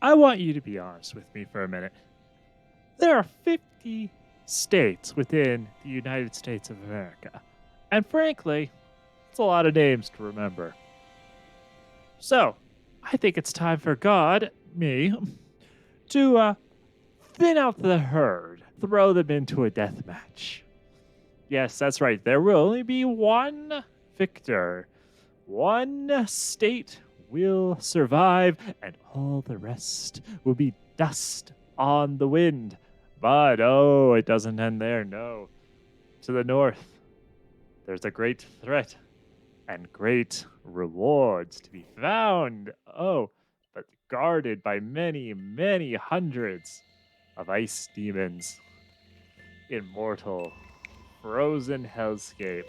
I want you to be honest with me for a minute. There are 50 states within the United States of America. And frankly, it's a lot of names to remember. So, I think it's time for God, me, to thin out the herd, throw them into a death match. Yes, that's right. There will only be one victor. One state will survive, and all the rest will be dust on the wind. But oh, it doesn't end there. No. To the north, there's a great threat and great rewards to be found. Oh, but guarded by many, many hundreds of ice demons. Immortal, frozen hellscape.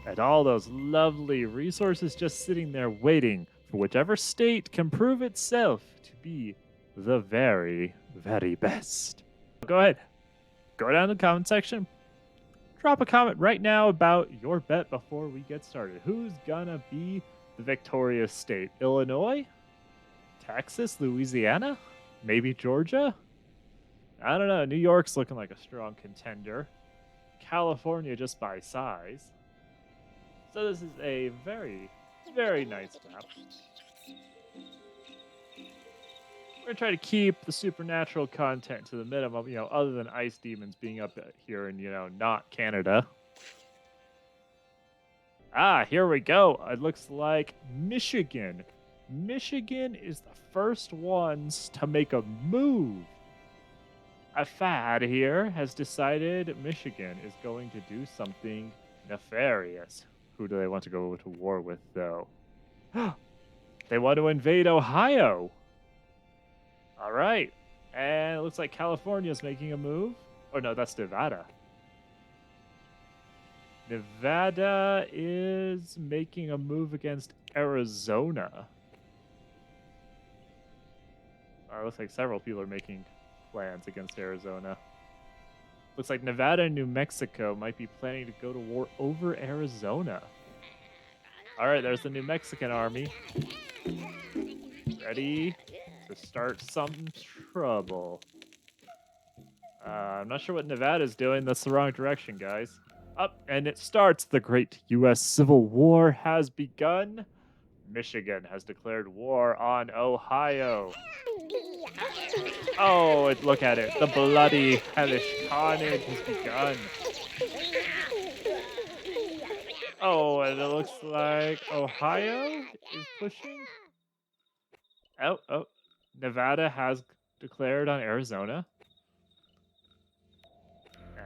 And all those lovely resources just sitting there waiting for whichever state can prove itself to be the very, very best. Go ahead, go down to the comment section, drop a comment right now about your bet before we get started. Who's gonna be the victorious state? Illinois? Texas? Louisiana? Maybe Georgia? I don't know. New York's looking like a strong contender. California just by size. So this is a very, very nice map. We're gonna try to keep the supernatural content to the minimum, other than ice demons being up here in, not Canada. Ah, here we go. It looks like Michigan. Michigan is the first ones to make a move. A fad here has decided Michigan is going to do something nefarious. Who do they want to go to war with, though? They want to invade Ohio. All right. And it looks like California's making a move. Oh, no, that's Nevada. Nevada is making a move against Arizona. It looks like several people are making plans against Arizona. Looks like Nevada and New Mexico might be planning to go to war over Arizona. All right, there's the New Mexican army. Ready to start some trouble. I'm not sure what Nevada's doing. That's the wrong direction, guys. Up, and it starts. The great U.S. Civil War has begun. Michigan has declared war on Ohio. Oh, look at it. The bloody, hellish carnage has begun. Oh, and it looks like Ohio is pushing. Oh, Nevada has declared on Arizona.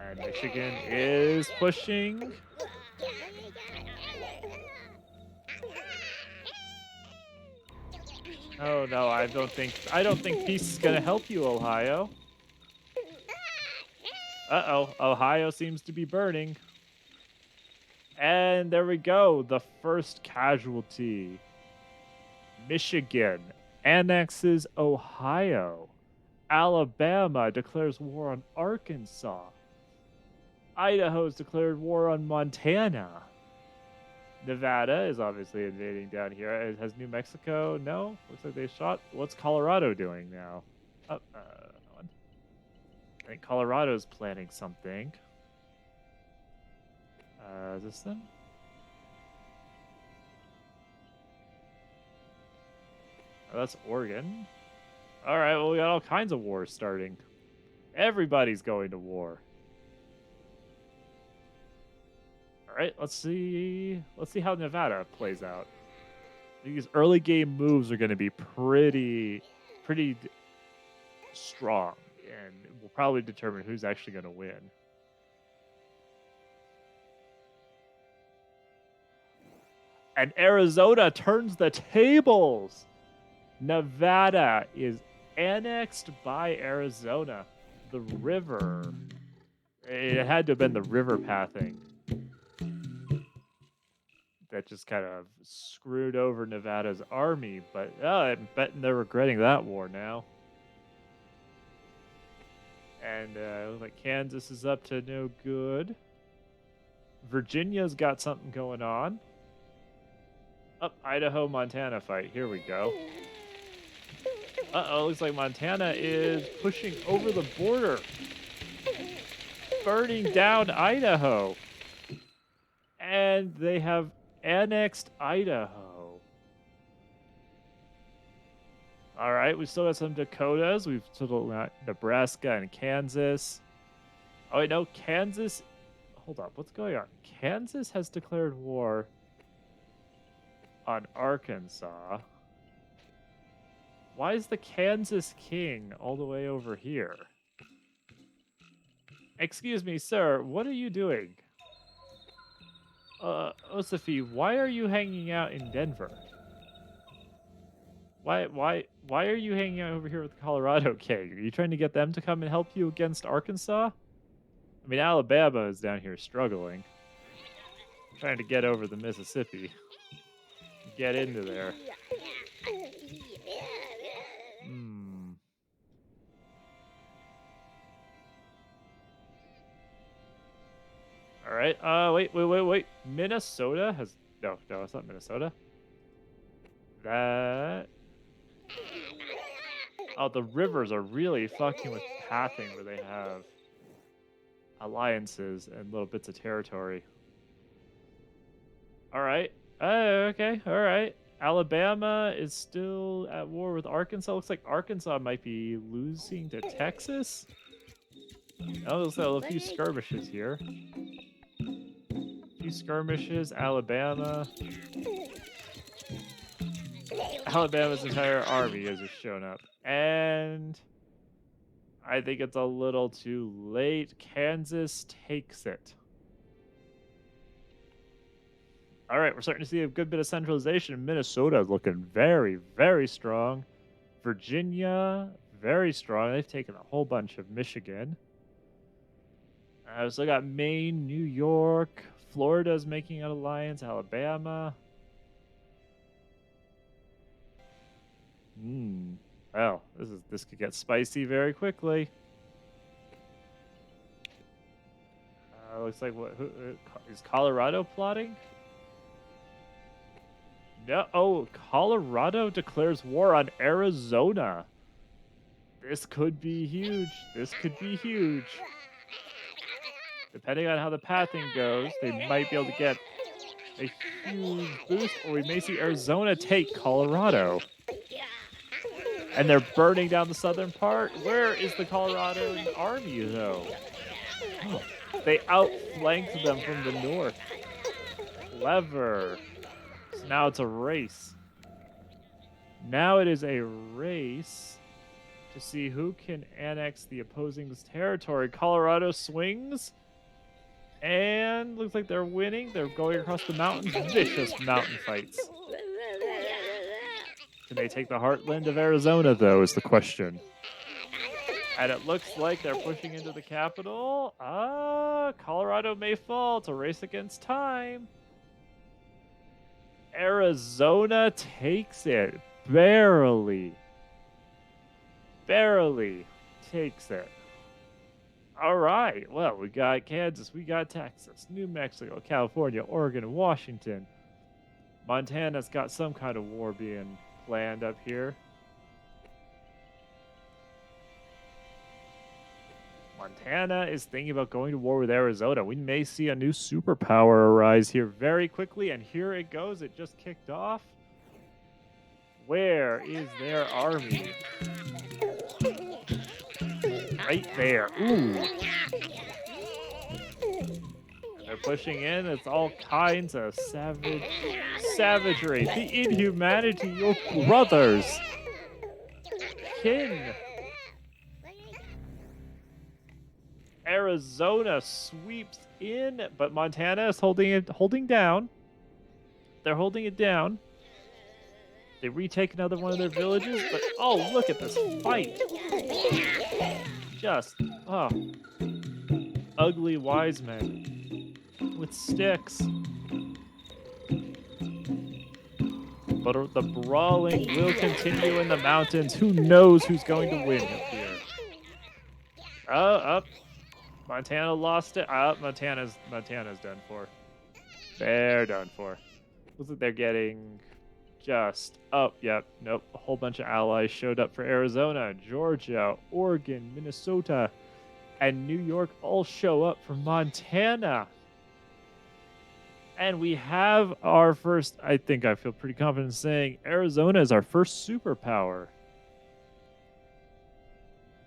And Michigan is pushing. Oh no, I don't think peace is gonna help you, Ohio. Uh-oh, Ohio seems to be burning. And there we go, the first casualty. Michigan annexes Ohio. Alabama declares war on Arkansas. Idaho's declared war on Montana. Nevada is obviously invading down here. Has New Mexico? No. Looks like they shot. What's Colorado doing now? Oh, on. I think Colorado's planning something. Is this them? Oh, that's Oregon. All right, well, we got all kinds of wars starting. Everybody's going to war. All right, let's see how Nevada plays out. These early game moves are going to be pretty strong, and will probably determine who's actually going to win. And Arizona turns the tables. Nevada is annexed by Arizona. The river. It had to have been the river pathing that just kind of screwed over Nevada's army, but I'm betting they're regretting that war now. And looks like Kansas is up to no good. Virginia's got something going on. Idaho, Montana fight. Here we go. Uh-oh, looks like Montana is pushing over the border. Burning down Idaho. And they have annexed Idaho. All right, we still got some Dakotas. We've still got Nebraska and Kansas. Oh, wait, no, Kansas. Hold up, what's going on? Kansas has declared war on Arkansas. Why is the Kansas king all the way over here? Excuse me, sir, what are you doing? Osophy, why are you hanging out in Denver? Why are you hanging out over here with the Colorado king? Are you trying to get them to come and help you against Arkansas? I mean, Alabama is down here struggling. Trying to get over the Mississippi. Get into there. All right. Wait. Minnesota has no, it's not Minnesota. That. Oh, the rivers are really fucking with pathing where they have alliances and little bits of territory. All right. Okay. All right. Alabama is still at war with Arkansas. Looks like Arkansas might be losing to Texas. Oh, looks like a few skirmishes here. A few skirmishes. Alabama's entire army has just shown up. And I think it's a little too late. Kansas takes it. All right, we're starting to see a good bit of centralization. Minnesota is looking very, very strong. Virginia, very strong. They've taken a whole bunch of Michigan. So I got Maine, New York, Florida's making an alliance, Alabama. Well, this could get spicy very quickly. Looks like is Colorado plotting? No. Oh, Colorado declares war on Arizona. This could be huge. Depending on how the pathing goes, they might be able to get a huge boost, or we may see Arizona take Colorado. And they're burning down the southern part. Where is the Colorado army, though? Oh, they outflanked them from the north. Clever. So now it's a race. Now it is a race to see who can annex the opposing territory. Colorado swings. And looks like they're winning. They're going across the mountains. Vicious mountain fights. Can they take the heartland of Arizona, though, is the question. And it looks like they're pushing into the capital. Colorado may fall. It's a race against time. Arizona takes it. Barely takes it. All right. Well, we got Kansas, we got Texas, New Mexico, California, Oregon, and Washington. Montana's got some kind of war being planned up here. Montana is thinking about going to war with Arizona. We may see a new superpower arise here very quickly, and here it goes. It just kicked off. Where is their army? Right there. Ooh. They're pushing in. It's all kinds of savagery. The inhumanity, your brothers. Kin. Arizona sweeps in, but Montana is holding down. They're holding it down. They retake another one of their villages, but oh, look at this fight. Just, ugly wise men with sticks. But the brawling will continue in the mountains. Who knows who's going to win up here? Up. Montana lost it. Montana's done for. They're done for. Looks like they're getting just... Oh, yep, nope. A whole bunch of allies showed up for Arizona, Georgia, Oregon, Minnesota, and New York all show up for Montana. And we have our first, I think I feel pretty confident saying, Arizona is our first superpower.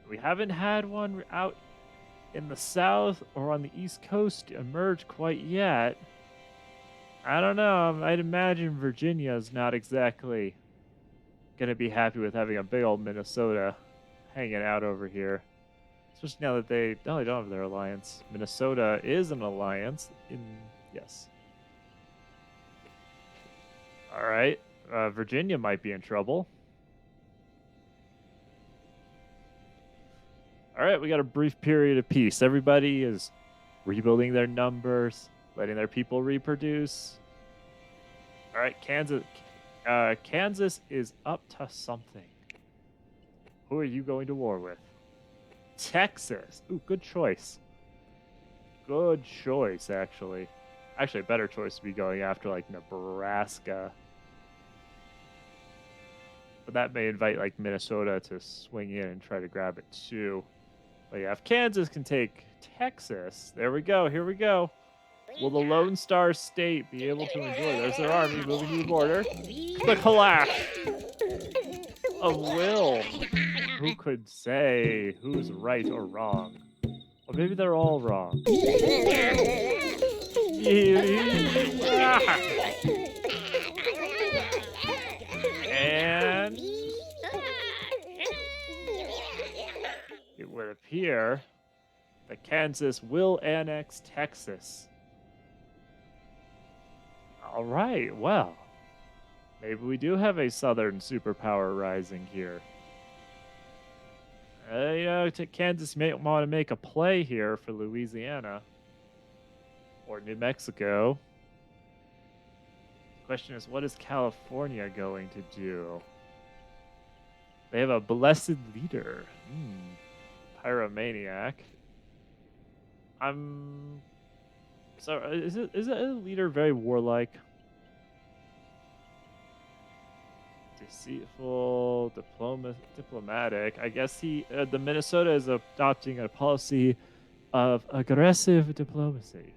We haven't had one out in the South or on the East Coast emerge quite yet. I don't know. I'd imagine Virginia is not exactly going to be happy with having a big old Minnesota hanging out over here. Especially now that they don't have their alliance. Minnesota is an alliance. Yes. All right. Virginia might be in trouble. All right, we got a brief period of peace. Everybody is rebuilding their numbers, letting their people reproduce. All right, Kansas is up to something. Who are you going to war with? Texas. Ooh, good choice. Good choice, actually. Actually, a better choice to be going after, like, Nebraska. But that may invite, like, Minnesota to swing in and try to grab it, too. But yeah, if Kansas can take Texas, there we go, here we go. Will the Lone Star State be able to enjoy? There's their army moving to the border. The clash of will. Who could say who's right or wrong? Or maybe they're all wrong. And it would appear that Kansas will annex Texas. All right, well, maybe we do have a southern superpower rising here. Kansas may want to make a play here for Louisiana or New Mexico. The question is, what is California going to do? They have a blessed leader. Pyromaniac. So is it a leader very warlike? Deceitful, diplomatic. I guess the Minnesota is adopting a policy of aggressive diplomacy.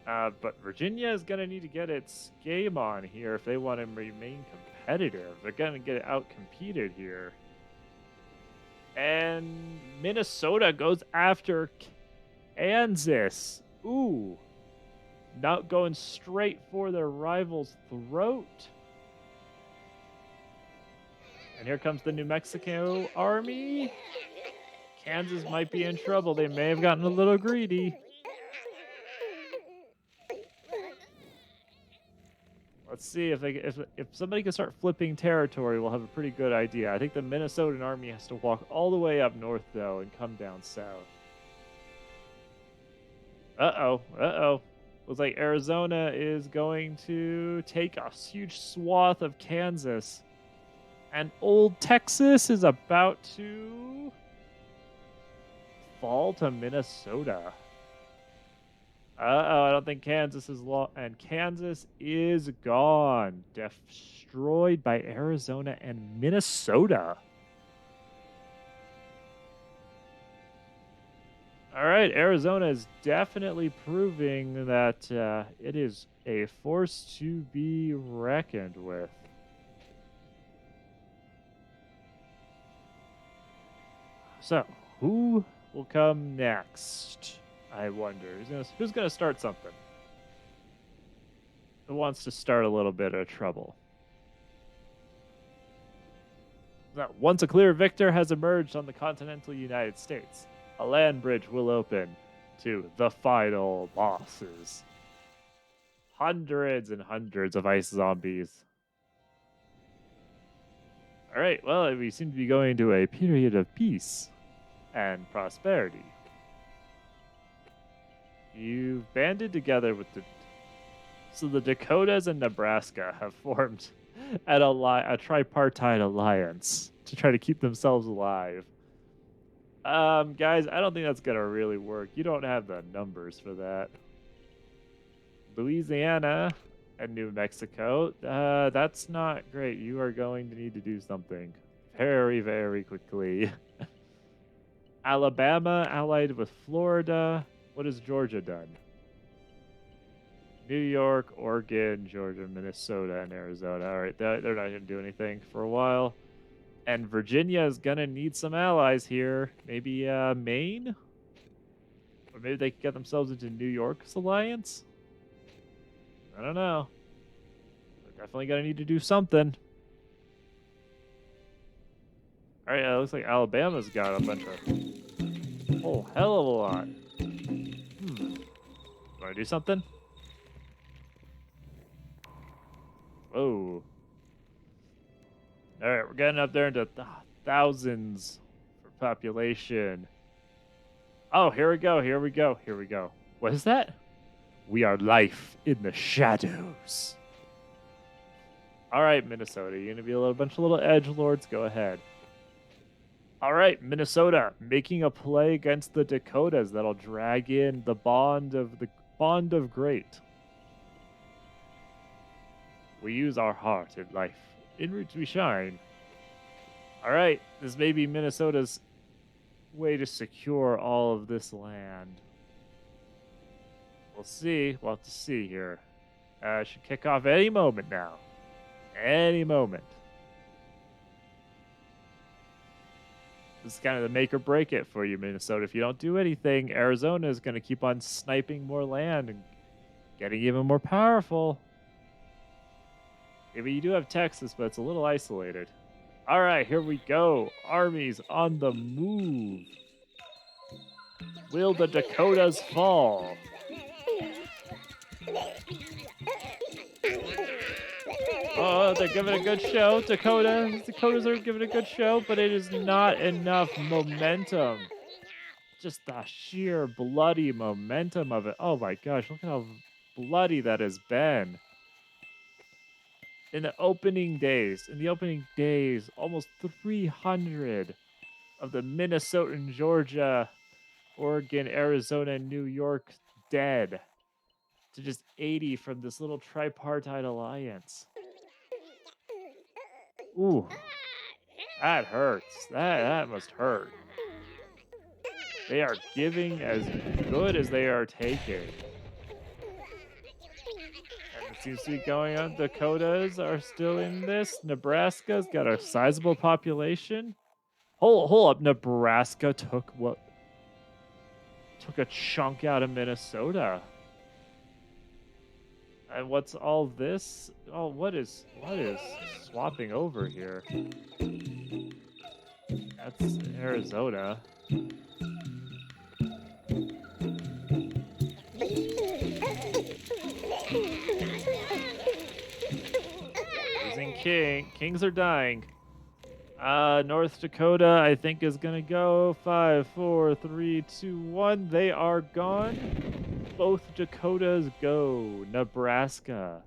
But Virginia is going to need to get its game on here if they want to remain competitive. They're going to get out-competed here. And Minnesota goes after Kansas. Ooh. Not going straight for their rival's throat. And here comes the New Mexico army. Kansas might be in trouble. They may have gotten a little greedy. Let's see if somebody can start flipping territory, we'll have a pretty good idea. I think the Minnesotan army has to walk all the way up north, though, and come down south. Uh-oh. Looks like Arizona is going to take a huge swath of Kansas. And old Texas is about to fall to Minnesota. I don't think Kansas is and Kansas is gone. Destroyed by Arizona and Minnesota. All right, Arizona is definitely proving that it is a force to be reckoned with. So, who will come next? I wonder. Who's gonna start something? Who wants to start a little bit of trouble? Now, once a clear victor has emerged on the continental United States, a land bridge will open to the final bosses. Hundreds and hundreds of ice zombies. All right, well, we seem to be going to a period of peace and prosperity. You've banded together with so the Dakotas and Nebraska have formed a tripartite alliance to try to keep themselves alive. Guys, I don't think that's gonna really work. You don't have the numbers for that. Louisiana and New Mexico. That's not great. You are going to need to do something very, very quickly. Alabama allied with Florida. What has Georgia done? New York, Oregon, Georgia, Minnesota, and Arizona. All right, they're not going to do anything for a while. And Virginia is going to need some allies here. Maybe Maine? Or maybe they could get themselves into New York's alliance? I don't know. They're definitely going to need to do something. All right, looks like Alabama's got a bunch of... Oh, hell of a lot. Want to do something? Whoa. All right, we're getting up there into thousands for population. Oh, here we go. Here we go. Here we go. What is that? We are life in the shadows. All right, Minnesota. You're going to be a bunch of little edgelords. Go ahead. All right, Minnesota making a play against the Dakotas that'll drag in the bond of great. We use our heart in life, in which we shine. All right, this may be Minnesota's way to secure all of this land. We'll see. We'll have to see here. Should kick off any moment now. Any moment. This is kind of the make or break it for you, Minnesota. If you don't do anything, Arizona is going to keep on sniping more land and getting even more powerful. Maybe you do have Texas, but it's a little isolated. All right, here we go. Armies on the move. Will the Dakotas fall? Oh, they're giving a good show. Dakotas are giving a good show, but it is not enough momentum. Just the sheer bloody momentum of it. Oh my gosh, look at how bloody that has been. In the opening days, almost 300 of the Minnesotan, Georgia, Oregon, Arizona, and New York dead to just 80 from this little tripartite alliance. Ooh, that hurts. That must hurt. They are giving as good as they are taking. And it seems to be going on. Dakotas are still in this. Nebraska's got a sizable population. Hold up. Nebraska took a chunk out of Minnesota. And what's all this? Oh, what is swapping over here? That's Arizona. Losing king. Kings are dying. North Dakota, I think, is gonna go 5, 4, 3, 2, 1. They are gone. Both Dakotas go. Nebraska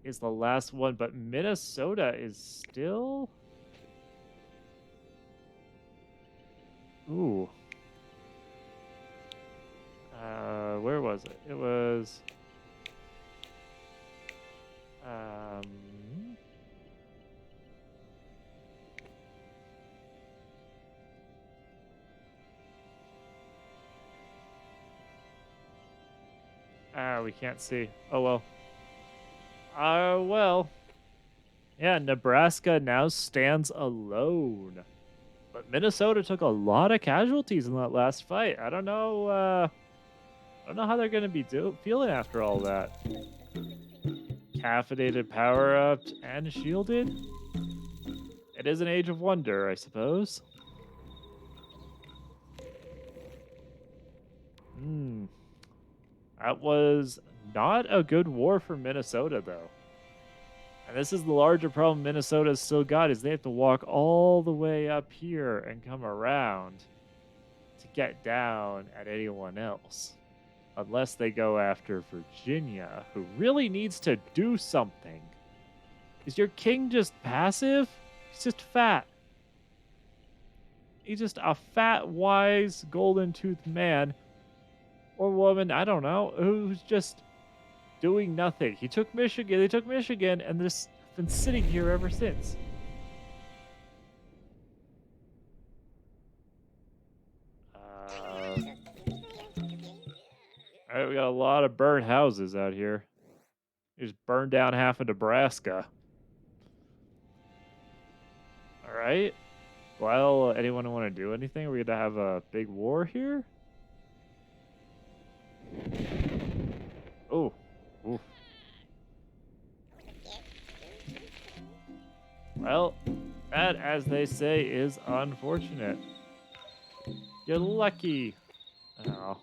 is the last one, but Minnesota is still. Ooh. Where was it? It was. We can't see. Oh well. Well. Yeah, Nebraska now stands alone. But Minnesota took a lot of casualties in that last fight. I don't know how they're gonna be feeling after all that. Caffeinated, power upped, and shielded. It is an age of wonder, I suppose. That was not a good war for Minnesota, though. And this is the larger problem Minnesota's still got, is they have to walk all the way up here and come around to get down at anyone else. Unless they go after Virginia, who really needs to do something. Is your king just passive? He's just fat. He's just a fat, wise, golden-toothed man or woman, I don't know, who's just doing nothing. He took Michigan. They took Michigan, and this been sitting here ever since. All right, we got a lot of burnt houses out here. We just burned down half of Nebraska. All right. Well, anyone want to do anything? Are we gonna have a big war here? Oh, oof. Well, that, as they say, is unfortunate. You're lucky. Oh.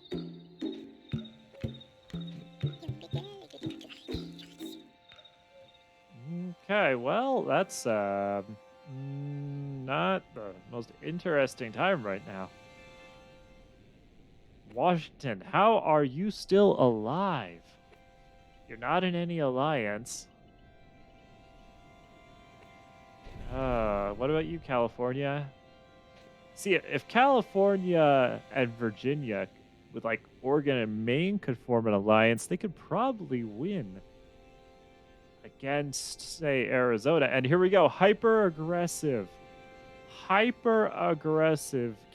Okay, well, that's not the most interesting time right now. Washington, how are you still alive? You're not in any alliance. What about you, California? See, if California and Virginia, with like Oregon and Maine, could form an alliance, they could probably win against, say, Arizona. And here we go, hyper aggressive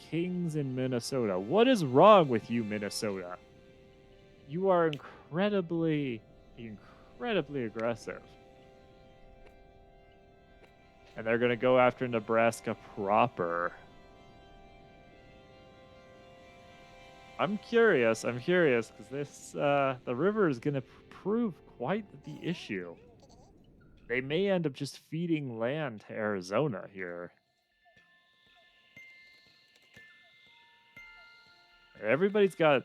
Kings in Minnesota. What is wrong with you, Minnesota? You are incredibly aggressive. And they're going to go after Nebraska proper. I'm curious because this the river is going to prove quite the issue. They may end up just feeding land to Arizona here. Everybody's got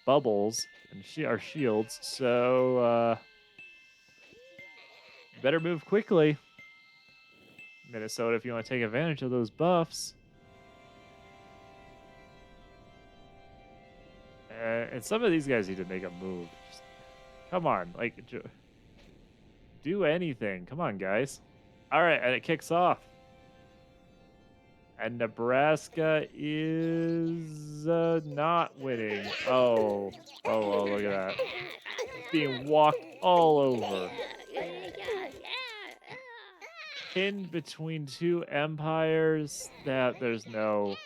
bubbles and our shields, so better move quickly, Minnesota, if you want to take advantage of those buffs. And some of these guys need to make a move. Just, come on, like, do anything. Come on, guys. All right, and it kicks off. And Nebraska is not winning. Oh, look at that. It's being walked all over. Pinned between two empires that there's no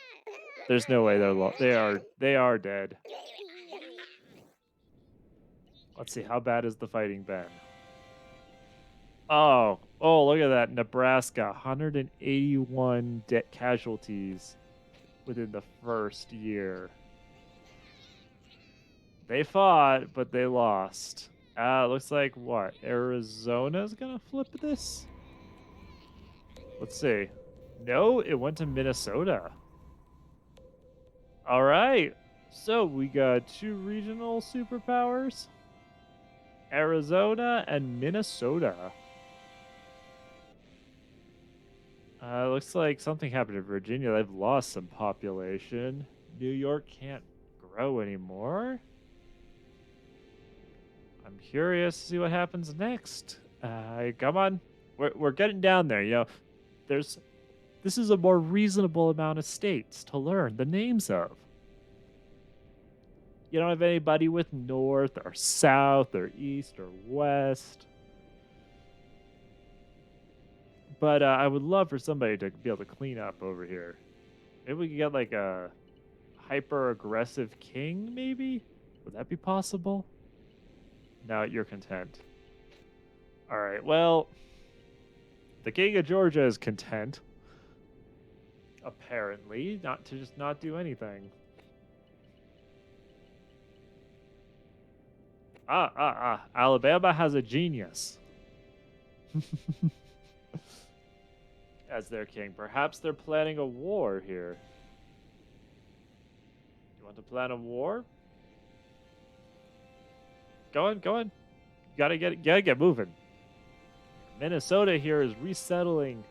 way they are dead. Let's see, how bad is the fighting been? Oh, look at that. Nebraska, 181 casualties within the first year. They fought, but they lost. Looks like what? Arizona's gonna flip this? Let's see. No, it went to Minnesota. All right. So we got two regional superpowers, Arizona and Minnesota. Looks like something happened in Virginia. They've lost some population. New York can't grow anymore. I'm curious to see what happens next. Come on. We're getting down there, you know. This is a more reasonable amount of states to learn the names of. You don't have anybody with north or south or east or west. But I would love for somebody to be able to clean up over here. Maybe we could get like a hyper aggressive king, maybe? Would that be possible? No, you're content. All right, well, the king of Georgia is content. Apparently, not to just not do anything. Alabama has a genius as their king. Perhaps they're planning a war here. You want to plan a war? Go on. You gotta get moving. Minnesota here is resettling.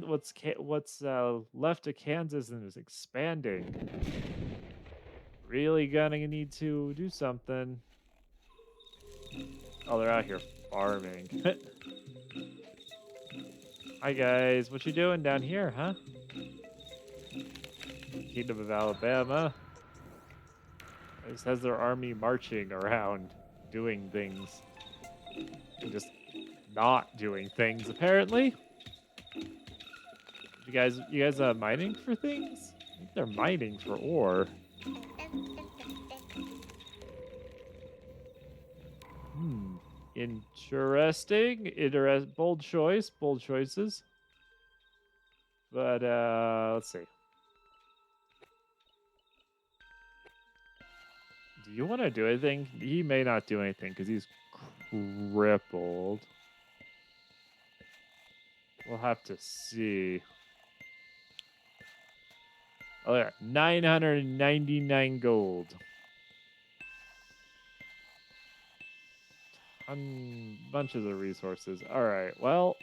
What's left of Kansas and is expanding. Really gonna need to do something. Oh, they're out here farming. Hi guys, what you doing down here, huh? Kingdom of Alabama. This has their army marching around. doing things and just not doing things, apparently. You guys mining for things? I think they're mining for ore. Hmm. Interesting. Bold choice. Bold choices. But let's see. Do you want to do anything? He may not do anything because he's crippled. We'll have to see. Oh yeah, 999 gold. Bunches of resources. All right, well.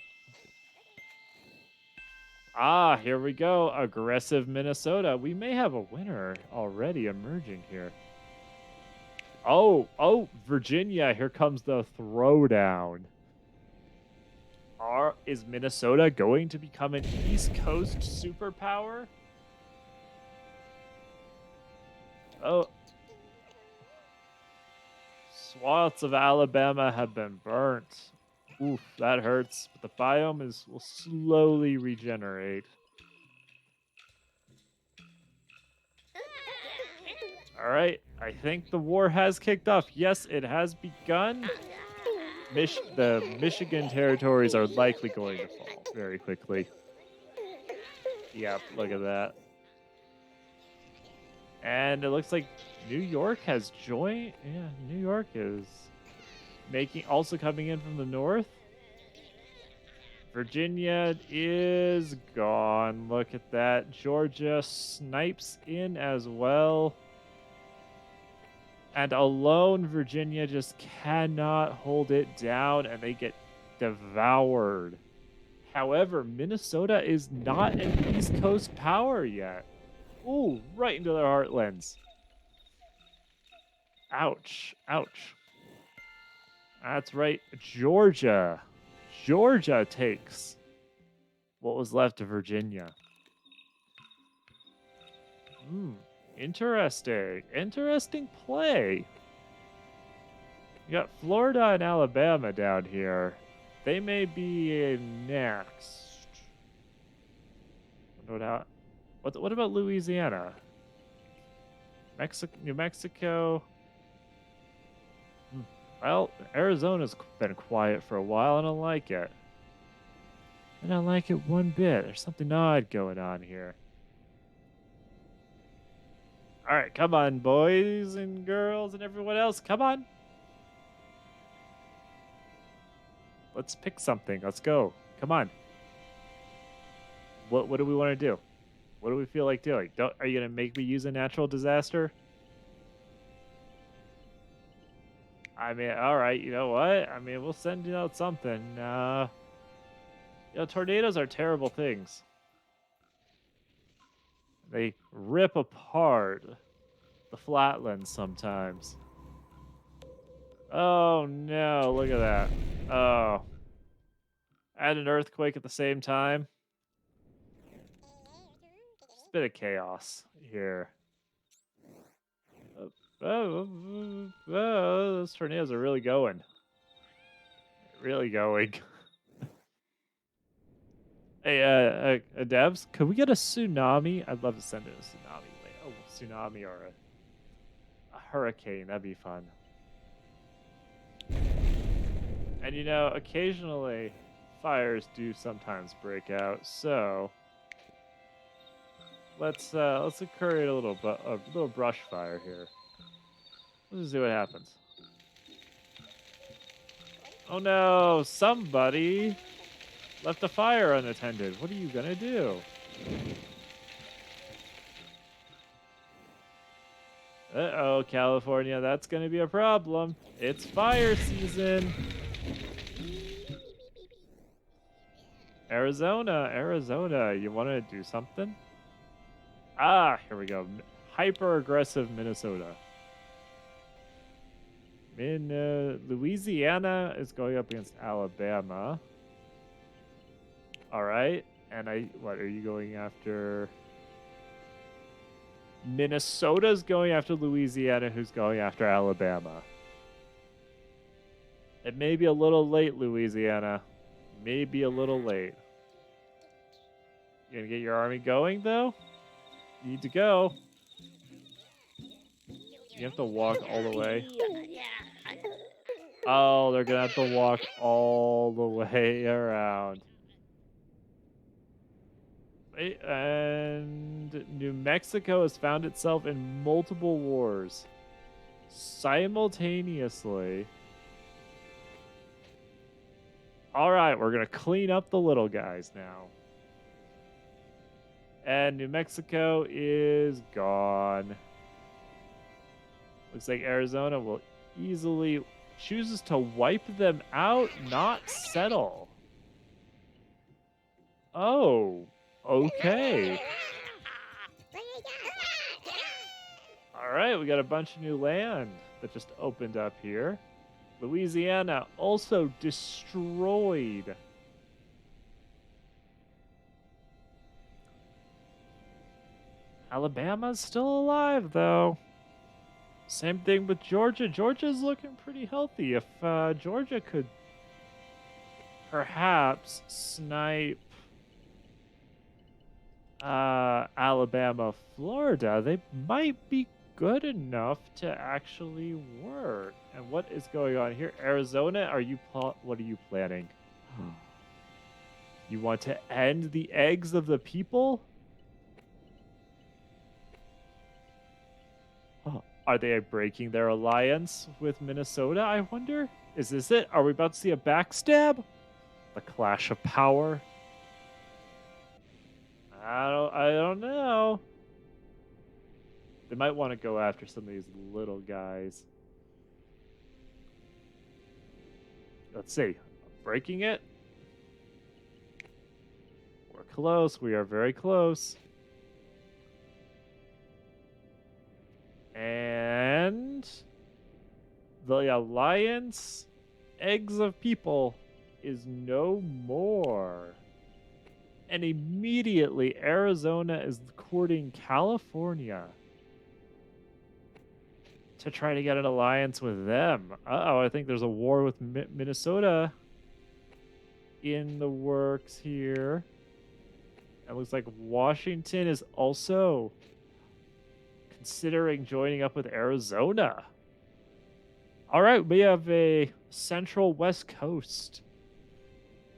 Here we go. Aggressive Minnesota. We may have a winner already emerging here. Oh, Virginia. Here comes the throwdown. Is Minnesota going to become an East Coast superpower? Oh. Swaths of Alabama have been burnt. Oof, that hurts. But the biome will slowly regenerate. All right, I think the war has kicked off. Yes, it has begun. The Michigan territories are likely going to fall very quickly. Yep, look at that. And it looks like New York has joined. Yeah, New York is also coming in from the north. Virginia is gone. Look at that. Georgia snipes in as well. And alone, Virginia just cannot hold it down, and they get devoured. However, Minnesota is not an East Coast power yet. Ooh, right into their heartlands. Ouch. Ouch. That's right. Georgia. Georgia takes what was left of Virginia. Interesting. Interesting play. You got Florida and Alabama down here. They may be next. What about Louisiana? New Mexico. Well, Arizona's been quiet for a while. I don't like it. I don't like it one bit. There's something odd going on here. All right, come on, boys and girls and everyone else. Come on. Let's pick something. Let's go. Come on. What do we want to do? What do we feel like doing? Are you going to make me use a natural disaster? I mean, all right, you know what? I mean, we'll send out something. Tornadoes are terrible things. They rip apart the flatlands sometimes. Oh, no, look at that. Oh. And an earthquake at the same time. Just a bit of chaos here. Those tornadoes are really going. Really going. Hey, Devs, could we get a tsunami? I'd love to send in a tsunami. Tsunami or a hurricane. That'd be fun. And occasionally fires do sometimes break out. So let's encourage a little brush fire here. Let's just see what happens. Oh no, somebody left the fire unattended. What are you gonna do? Uh-oh, California, that's gonna be a problem. It's fire season. Arizona, you wanna do something? Here we go. Hyper-aggressive Minnesota. Louisiana is going up against Alabama. All right. And what are you going after? Minnesota's going after Louisiana, who's going after Alabama. It may be a little late, Louisiana. Maybe a little late. You gonna get your army going, though? You need to go. You have to walk all the way. Oh, they're gonna have to walk all the way around. And New Mexico has found itself in multiple wars simultaneously. All right, we're going to clean up the little guys now. And New Mexico is gone. Looks like Arizona will easily chooses to wipe them out, not settle. Oh, okay. All right, we got a bunch of new land that just opened up here. Louisiana also destroyed. Alabama's still alive, though. Same thing with Georgia. Georgia's looking pretty healthy. If Georgia could perhaps snipe Alabama, Florida, they might be good enough to actually work. And what is going on here? Arizona, what are you planning? You want to end the eggs of the people? Oh, are they breaking their alliance with Minnesota, I wonder? Is this it? Are we about to see a backstab? The clash of power? I don't know. They might want to go after some of these little guys. Let's see. Breaking it? We're close. We are very close. And the alliance, eggs of people, is no more. And immediately, Arizona is courting California to try to get an alliance with them. Uh-oh, I think there's a war with Minnesota in the works here. It looks like Washington is also considering joining up with Arizona. All right, we have a Central West Coast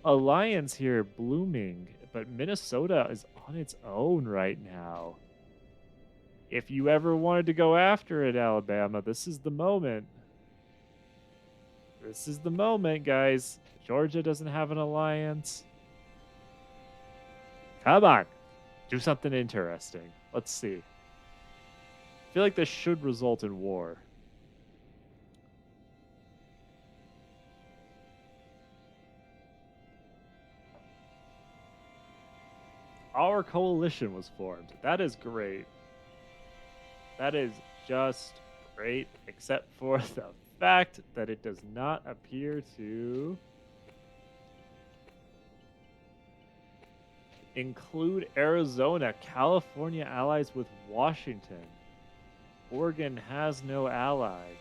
alliance here blooming, but Minnesota is on its own right now. If you ever wanted to go after it, Alabama, this is the moment. This is the moment, guys. Georgia doesn't have an alliance. Come on. Do something interesting. Let's see. I feel like this should result in war. Our coalition was formed. That is great. That is just great, except for the fact that it does not appear to include Arizona. California allies with Washington. Oregon has no ally.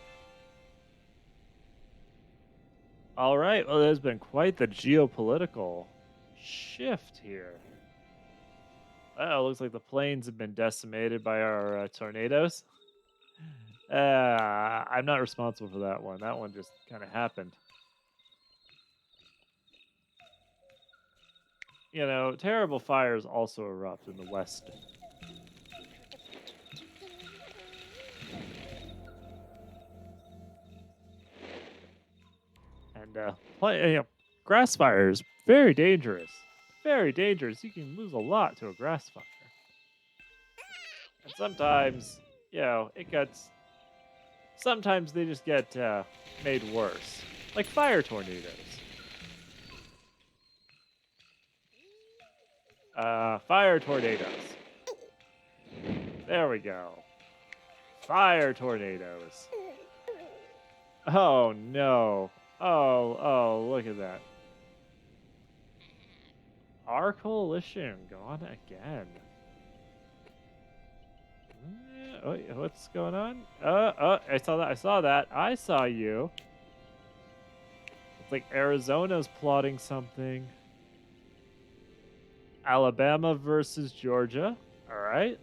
All right, well, there's been quite the geopolitical shift here. Oh, looks like the plains have been decimated by our tornadoes. I'm not responsible for that one. That one just kind of happened. You know, terrible fires also erupt in the west. And grass fires, very dangerous. Very dangerous. You can lose a lot to a grass fire. And sometimes, sometimes they just get made worse. Like fire tornadoes. Fire tornadoes. There we go. Fire tornadoes. Oh, no. Oh, look at that. Our coalition gone again. What's going on? I saw that. I saw you. It's like Arizona's plotting something. Alabama versus Georgia. All right.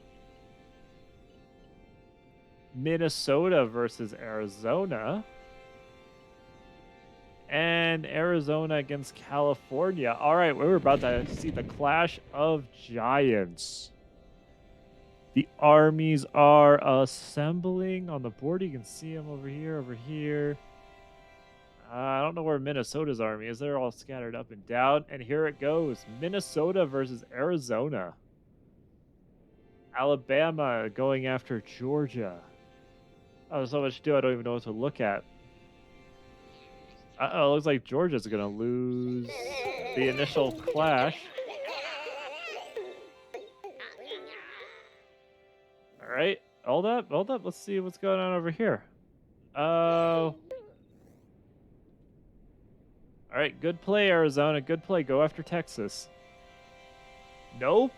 Minnesota versus Arizona. And Arizona against California. All right, we're about to see the clash of giants. The armies are assembling on the board. You can see them over here, over here. I don't know where Minnesota's army is. They're all scattered up and down. And here it goes. Minnesota versus Arizona. Alabama going after Georgia. Oh, there's so much to do. I don't even know what to look at. Uh-oh, looks like Georgia's going to lose the initial clash. All right. Hold up. Hold up. Let's see what's going on over here. Oh. All right. Good play, Arizona. Good play. Go after Texas. Nope.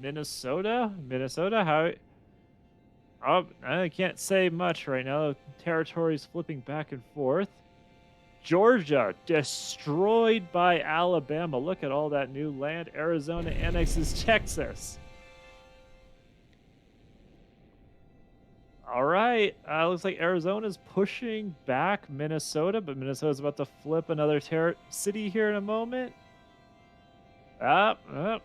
Minnesota? Minnesota? How? Oh, I can't say much right now. The territory's flipping back and forth. Georgia destroyed by Alabama. Look at all that new land. Arizona annexes Texas. All right. Looks like Arizona's pushing back Minnesota, but Minnesota's about to flip another city here in a moment. They're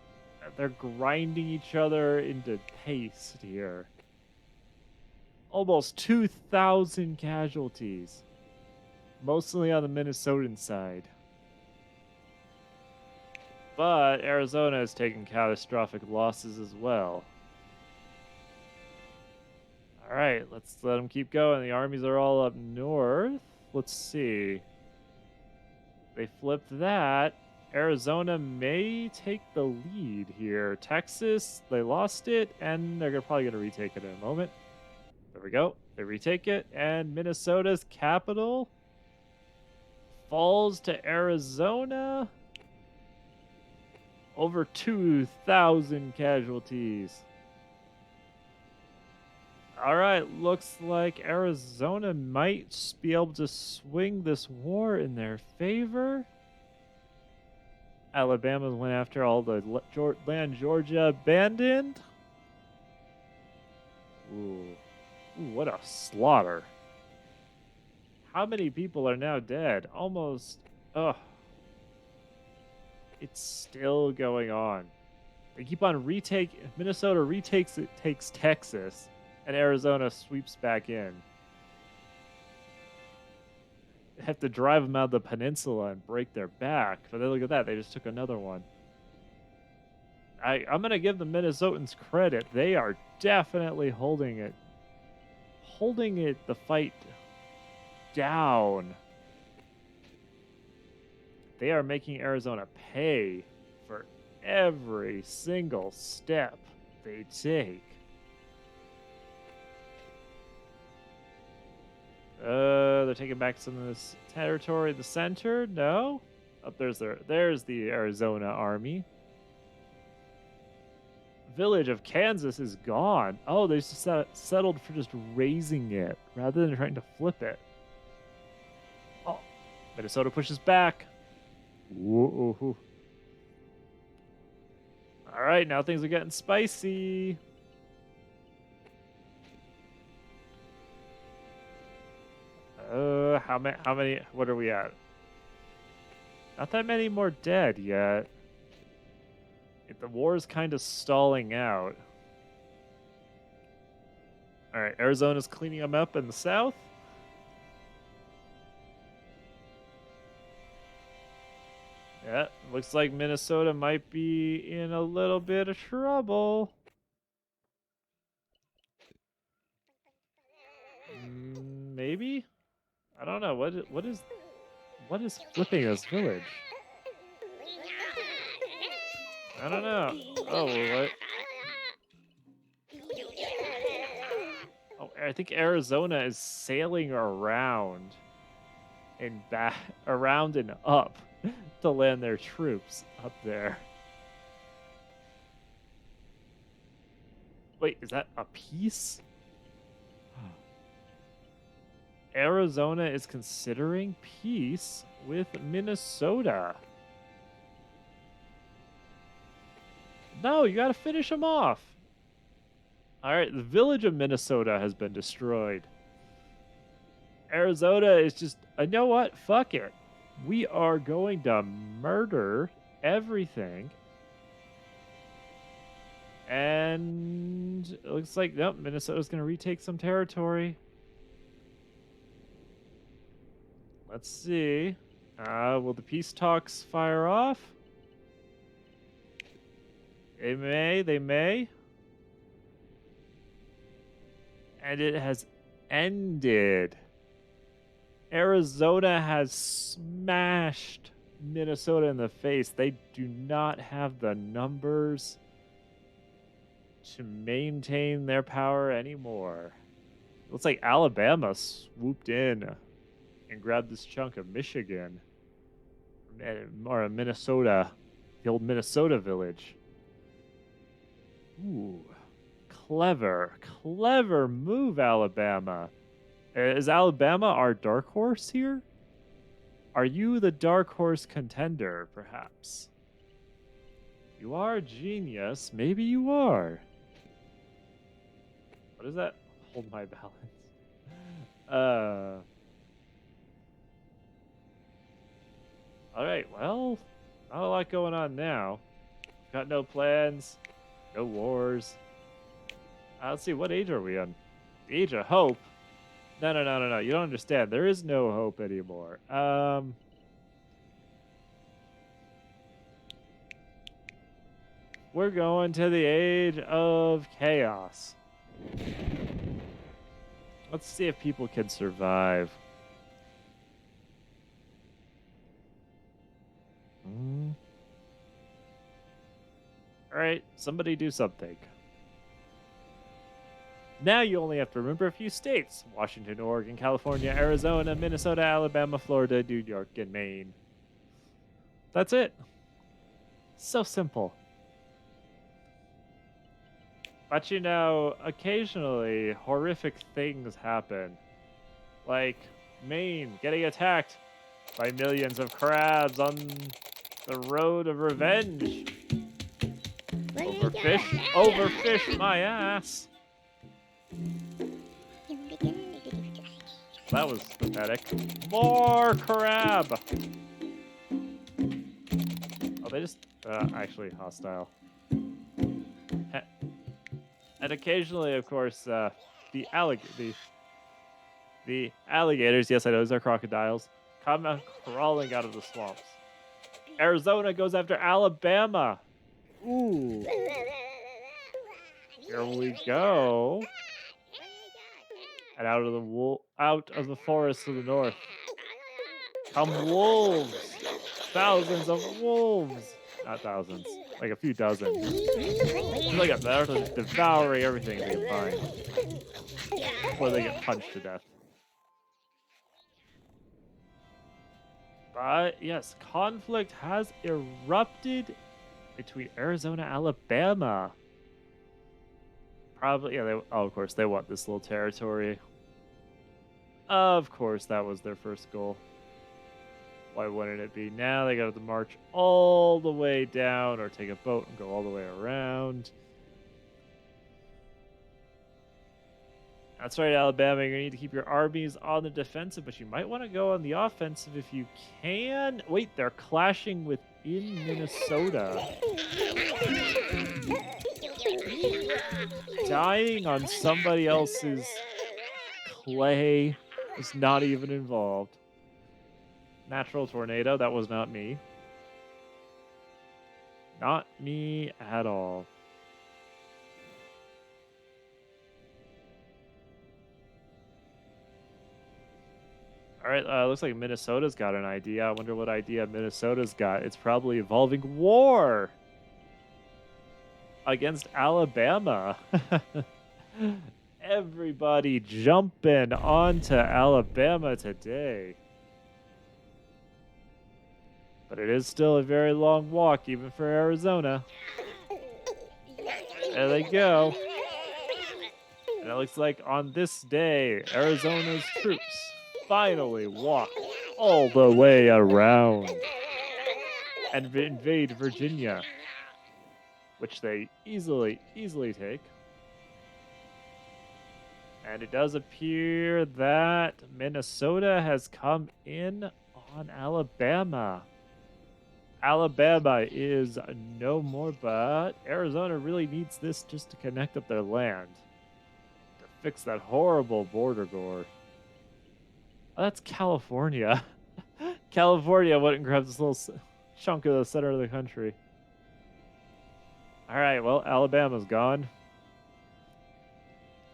grinding each other into paste here. Almost 2,000 casualties. Mostly on the Minnesotan side. But Arizona has taken catastrophic losses as well. All right, let's let them keep going. The armies are all up north. Let's see. They flipped that. Arizona may take the lead here. Texas, they lost it, and they're probably going to retake it in a moment. There we go. They retake it, and Minnesota's capital falls to Arizona. Over 2,000 casualties. All right, looks like Arizona might be able to swing this war in their favor. Alabama went after all the land Georgia abandoned. Ooh, what a slaughter. How many people are now dead? Almost, ugh. It's still going on. They keep on Minnesota takes Texas, and Arizona sweeps back in. They have to drive them out of the peninsula and break their back. But then look at that, they just took another one. I'm gonna give the Minnesotans credit. They are definitely holding it, the fight down. They are making Arizona pay for every single step they take. They're taking back some of this territory. The center, no. Up there's the Arizona army. Village of Kansas is gone. Oh, they just settled for just raising it rather than trying to flip it. Oh, Minnesota pushes back. Whoa. All right, now things are getting spicy. How many? What are we at? Not that many more dead yet. The war is kind of stalling out. All right, Arizona's cleaning them up in the south. Yeah, looks like Minnesota might be in a little bit of trouble. Maybe? I don't know. What is flipping this village? I don't know. Oh, what? Oh, I think Arizona is sailing around and back, around and up to land their troops up there. Wait, is that a peace? Arizona is considering peace. with Minnesota. No, you gotta finish them off. All right, the village of Minnesota has been destroyed. Arizona is just, you know what? Fuck it. We are going to murder everything. And it looks like, nope, Minnesota's going to retake some territory. Let's see. Will the peace talks fire off? They may. And it has ended. Arizona has smashed Minnesota in the face. They do not have the numbers to maintain their power anymore. Looks like Alabama swooped in and grabbed this chunk of Michigan, or Minnesota, the old Minnesota village. Ooh, clever move, Alabama. Is Alabama our dark horse here? Are you the dark horse contender, perhaps? You are a genius. Maybe you are. What is that? Hold my balance. Alright, well, not a lot going on now. Got no plans, no wars. Let's see, what age are we on? The age of hope? No. You don't understand. There is no hope anymore. We're going to the age of chaos. Let's see if people can survive. All right, somebody do something. Now you only have to remember a few states: Washington, Oregon, California, Arizona, Minnesota, Alabama, Florida, New York, and Maine. That's it. So simple. But you know, occasionally horrific things happen. Like Maine getting attacked by millions of crabs on the road of revenge. Overfish my ass. That was pathetic. More crab. Oh, they just actually hostile. And occasionally, of course, the alligators, yes, I know, those are crocodiles, come out crawling out of the swamps. Arizona goes after Alabama. Ooh. Here we go. And out of the forest to the north come wolves. Thousands of wolves. Not thousands, like a few dozen. Look at that, they're devouring everything they can find before they get punched to death. But yes, conflict has erupted between Arizona and Alabama. Probably, yeah, of course, they want this little territory. Of course, that was their first goal. Why wouldn't it be? Now they got to march all the way down or take a boat and go all the way around. That's right, Alabama. You're going to need to keep your armies on the defensive, but you might want to go on the offensive if you can. Wait, they're clashing within Minnesota. Dying on somebody else's clay is not even involved. Natural tornado, that was not me. Not me at all. Alright, looks like Minnesota's got an idea. I wonder what idea Minnesota's got. It's probably involving war against Alabama. Everybody jumping onto Alabama today. But it is still a very long walk, even for Arizona. There they go. And it looks like on this day, Arizona's troops finally walk all the way around and invade Virginia, which they easily take. And it does appear that Minnesota has come in on Alabama. Alabama is no more, but Arizona really needs this just to connect up their land. To fix that horrible border gore. Oh, that's California. California went and grabbed this little chunk of the center of the country. All right, well, Alabama's gone.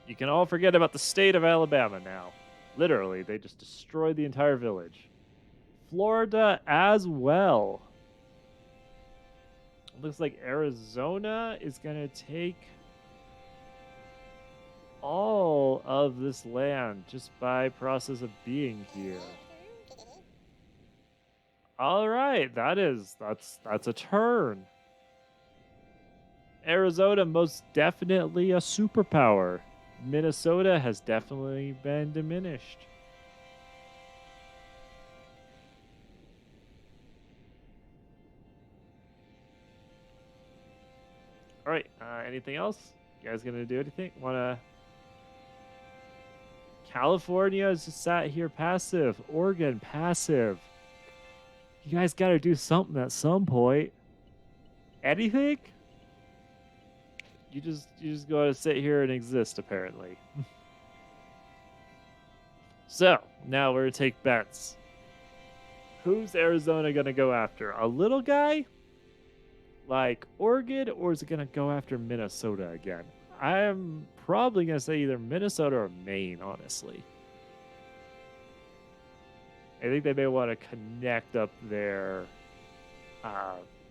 You can all forget about the state of Alabama now. Literally, they just destroyed the entire village. Florida as well. It looks like Arizona is going to take all of this land just by process of being here. All right, that's a turn. Arizona most definitely a superpower. Minnesota has definitely been diminished. All right, anything else? You guys gonna do anything? California is just sat here passive. Oregon passive. You guys gotta do something at some point. Anything? You just gotta sit here and exist, apparently. So, now we're gonna take bets. Who's Arizona gonna go after? A little guy? Like Oregon, or is it gonna go after Minnesota again? I'm probably gonna say either Minnesota or Maine, honestly. I think they may want to connect up their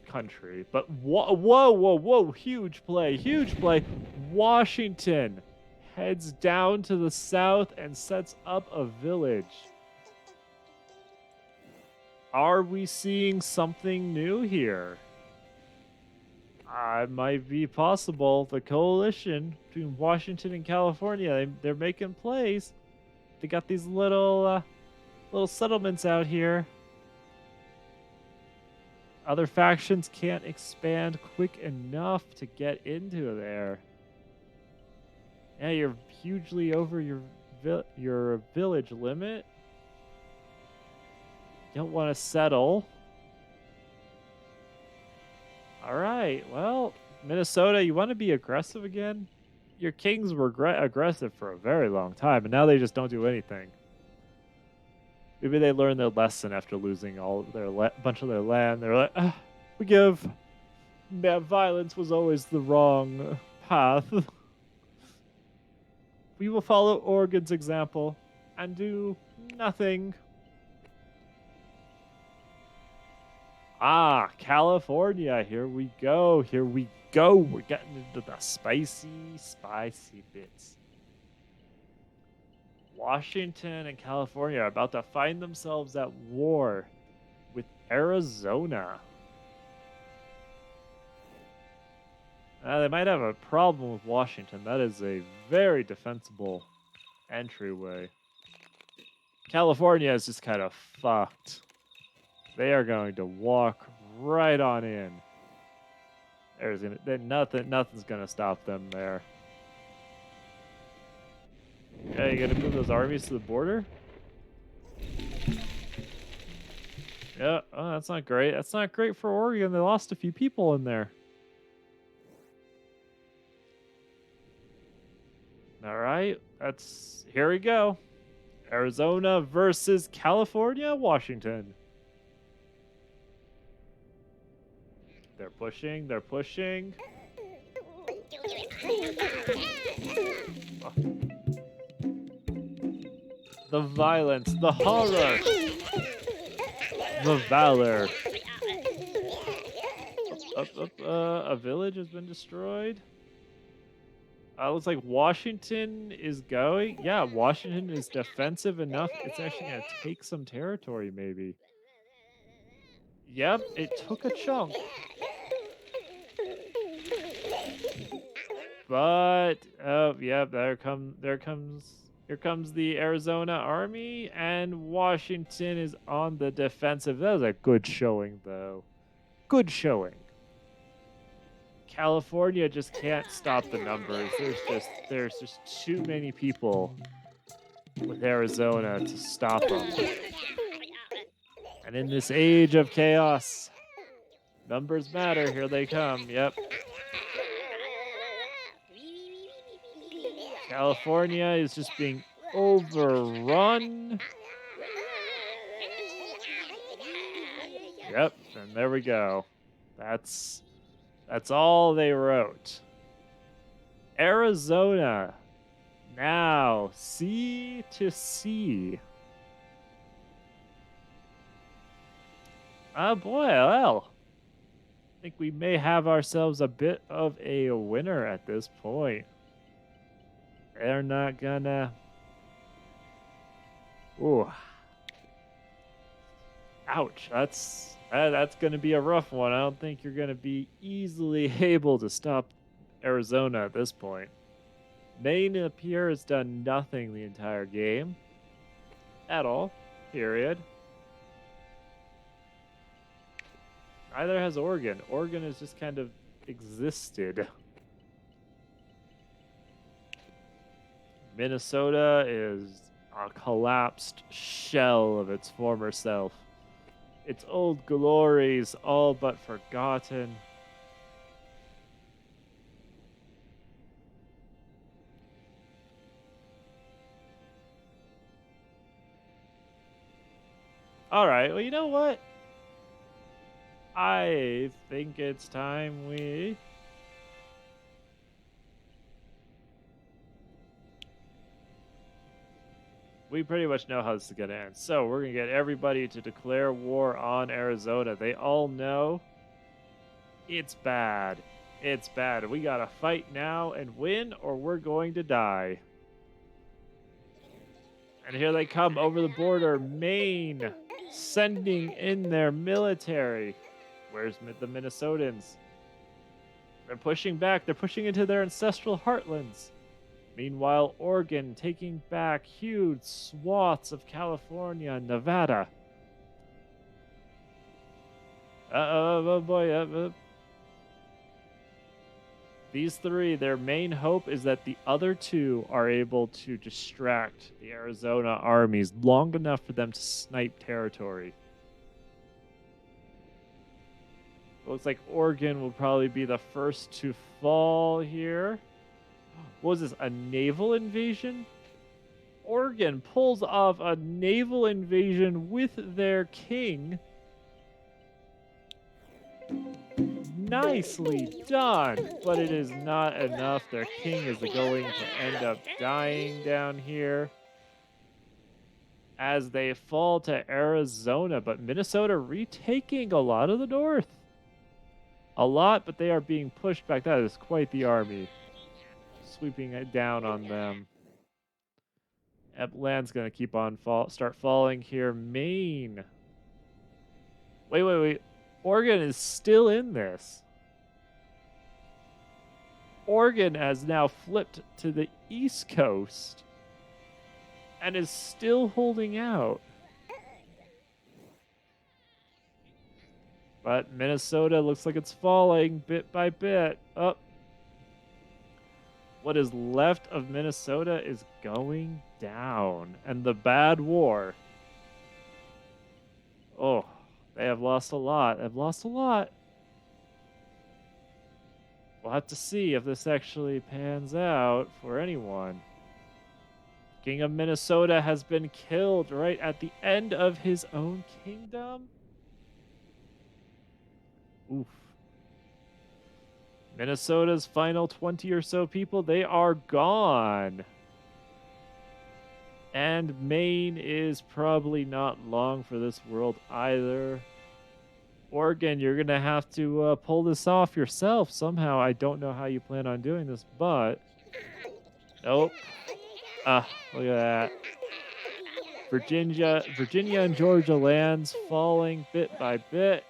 country. But whoa, huge play. Washington heads down to the south and sets up a village. Are we seeing something new here? It might be possible. The coalition between Washington and California, they're making plays. They got these little settlements out here. Other factions can't expand quick enough to get into there. Yeah, you're hugely over your village limit. You don't want to settle. All right, well, Minnesota, you want to be aggressive again? Your kings were aggressive for a very long time, and now they just don't do anything. Maybe they learned their lesson after losing all of their bunch of their land. They're like, we give. Violence was always the wrong path. We will follow Oregon's example and do nothing. California. Here we go. We're getting into the spicy bits. Washington and California are about to find themselves at war with Arizona. They might have a problem with Washington. That is a very defensible entryway. California is just kind of fucked. They are going to walk right on in. Nothing's gonna stop them there. Yeah, you gonna move those armies to the border? Yeah, oh, that's not great. That's not great for Oregon. They lost a few people in there. All right, here we go. Arizona versus California, Washington. They're pushing. The violence, the horror, the valor. A village has been destroyed. Looks like Washington is going. Yeah, Washington is defensive enough. It's actually going to take some territory, maybe. Yep, it took a chunk. But, yeah, there comes Here comes the Arizona Army, and Washington is on the defensive. That was a good showing, though. Good showing. California just can't stop the numbers. There's just too many people with Arizona to stop them. And in this age of chaos, numbers matter. Here they come. Yep. California is just being overrun. Yep, and there we go. That's all they wrote. Arizona now sea to sea. Oh boy, well, I think we may have ourselves a bit of a winner at this point. They're not gonna. Ooh. Ouch. That's gonna be a rough one. I don't think you're gonna be easily able to stop Arizona at this point. Maine appear has done nothing the entire game. At all. Period. Neither has Oregon. Oregon has just kind of existed. Minnesota is a collapsed shell of its former self. Its old glories all but forgotten. All right, well, you know what? I think it's time we pretty much know how this is going to end. So we're going to get everybody to declare war on Arizona. They all know it's bad. It's bad. We got to fight now and win, or we're going to die. And here they come over the border. Maine sending in their military. Where's the Minnesotans? They're pushing back. They're pushing into their ancestral heartlands. Meanwhile, Oregon taking back huge swaths of California and Nevada. Oh boy. These three, their main hope is that the other two are able to distract the Arizona armies long enough for them to snipe territory. Looks like Oregon will probably be the first to fall here. What was this, a naval invasion? Oregon pulls off a naval invasion with their king. Nicely done, but it is not enough. Their king is going to end up dying down here as they fall to Arizona, but Minnesota retaking a lot of the north. A lot, but they are being pushed back. That is quite the army sweeping it down on them. Land's gonna keep on start falling here. Maine. Wait. Oregon is still in this. Oregon has now flipped to the East Coast and is still holding out. But Minnesota looks like it's falling bit by bit. Up. What is left of Minnesota is going down. And the bad war. Oh, they have lost a lot. They've lost a lot. We'll have to see if this actually pans out for anyone. King of Minnesota has been killed right at the end of his own kingdom. Oof. Minnesota's final 20 or so people, they are gone. And Maine is probably not long for this world either. Oregon, you're going to have to pull this off yourself somehow. I don't know how you plan on doing this, but... Nope. Look at that. Virginia and Georgia lands falling bit by bit.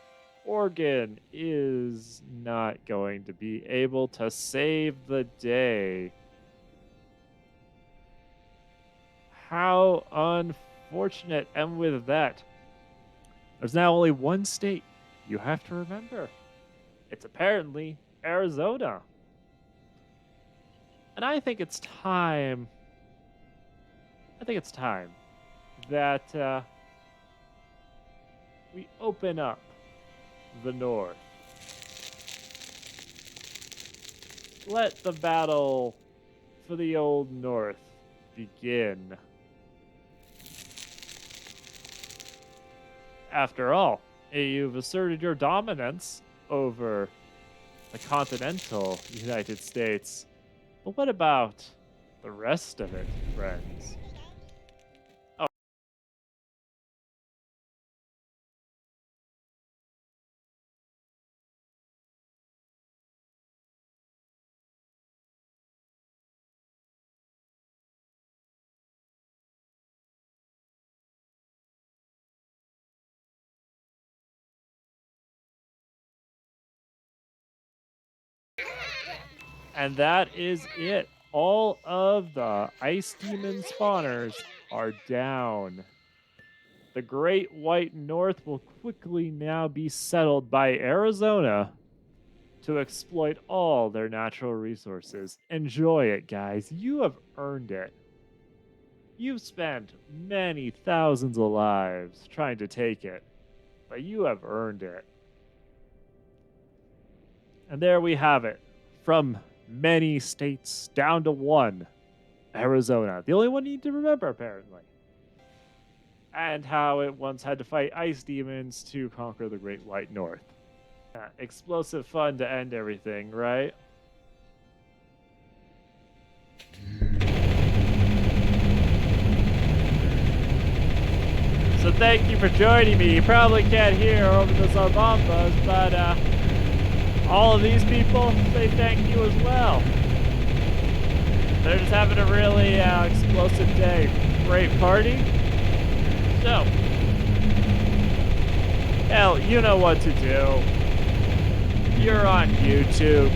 Oregon is not going to be able to save the day. How unfortunate. And with that, there's now only one state you have to remember. It's apparently Arizona. And I think it's time that we open up the North. Let the battle for the old North begin. After all, you've asserted your dominance over the continental United States. But what about the rest of it, friends? Oh, and that is it. All of the Ice Demon spawners are down. The Great White North will quickly now be settled by Arizona to exploit all their natural resources. Enjoy it, guys. You have earned it. You've spent many thousands of lives trying to take it, but you have earned it. And there we have it. From many states down to one, Arizona. The only one you need to remember, apparently. And how it once had to fight ice demons to conquer the Great White North. Explosive fun to end everything, right? So thank you for joining me. You probably can't hear over the Zarbambas, but all of these people say thank you as well. They're just having a really explosive day. Great party. So, hell, you know what to do. You're on YouTube.